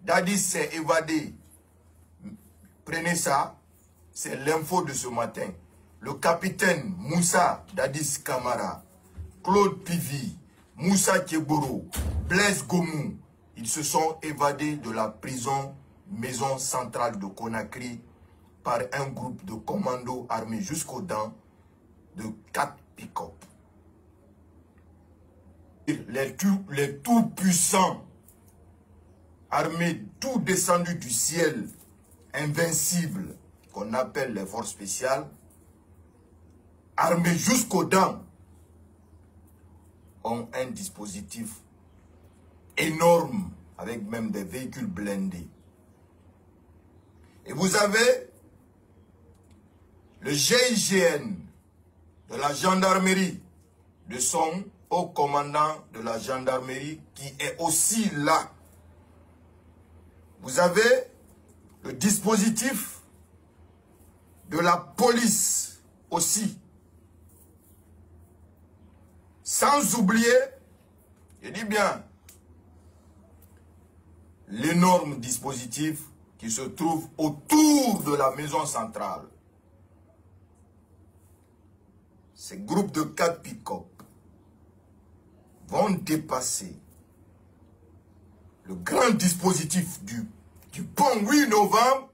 Dadis s'est évadé. Prenez ça, c'est l'info de ce matin. Le capitaine Moussa Dadis Camara, Claude Pivi, Moussa Keboro, Blaise Gomou, ils se sont évadés de la prison maison centrale de Conakry par un groupe de commandos armés jusqu'aux dents de 4 pick-up. Les tout-puissants, armés tout descendus du ciel, invincibles, qu'on appelle les forces spéciales, armés jusqu'aux dents, ont un dispositif énorme, avec même des véhicules blindés. Et vous avez le GIGN de la gendarmerie, de son haut commandant de la gendarmerie, qui est aussi là. Vous avez le dispositif de la police aussi. Sans oublier, je dis bien, l'énorme dispositif qui se trouve autour de la maison centrale. Ces groupes de 4 pick-up vont dépasser le grand dispositif du bon 8 novembre.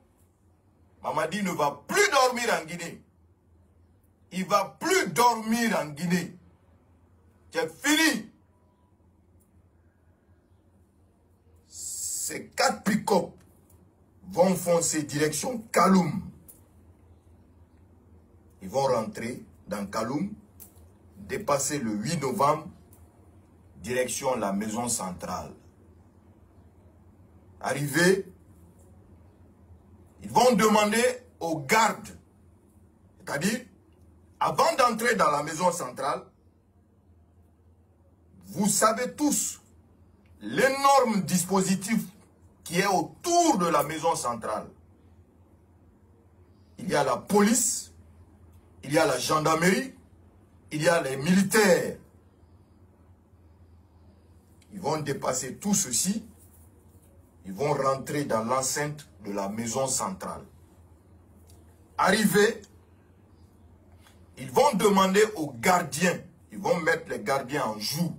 Mamadi ne va plus dormir en Guinée. Il ne va plus dormir en Guinée. C'est fini. Ces 4 pick-up vont foncer direction Kaloum. Ils vont rentrer dans Kaloum, dépasser le 8 novembre, direction la maison centrale. Arrivés, ils vont demander aux gardes, c'est-à-dire, avant d'entrer dans la maison centrale, vous savez tous l'énorme dispositif qui est autour de la maison centrale. Il y a la police, il y a la gendarmerie, il y a les militaires. Ils vont dépasser tout ceci, ils vont rentrer dans l'enceinte de la maison centrale. Arrivés, ils vont demander aux gardiens, ils vont mettre les gardiens en joue,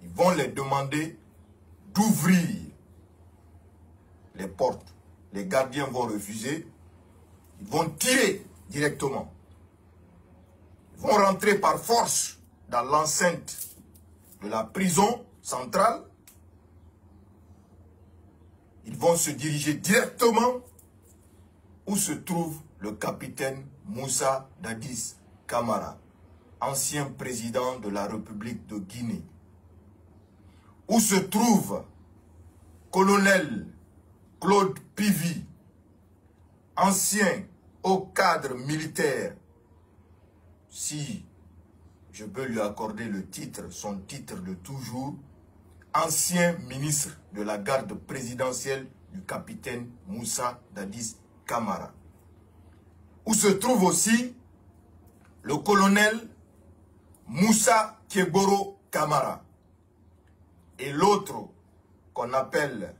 ils vont les demander d'ouvrir les portes. Les gardiens vont refuser, ils vont tirer directement. Ils vont rentrer par force dans l'enceinte de la prison centrale. Ils vont se diriger directement où se trouve le capitaine Moussa Dadis Camara, ancien président de la République de Guinée. Où se trouve colonel Claude Pivi, ancien haut cadre militaire, si je peux lui accorder le titre, son titre de toujours, ancien ministre de la garde présidentielle du capitaine Moussa Dadis Camara. Où se trouve aussi le colonel Moussa Keboro Camara. Et l'autre qu'on appelle,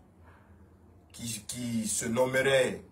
qui se nommerait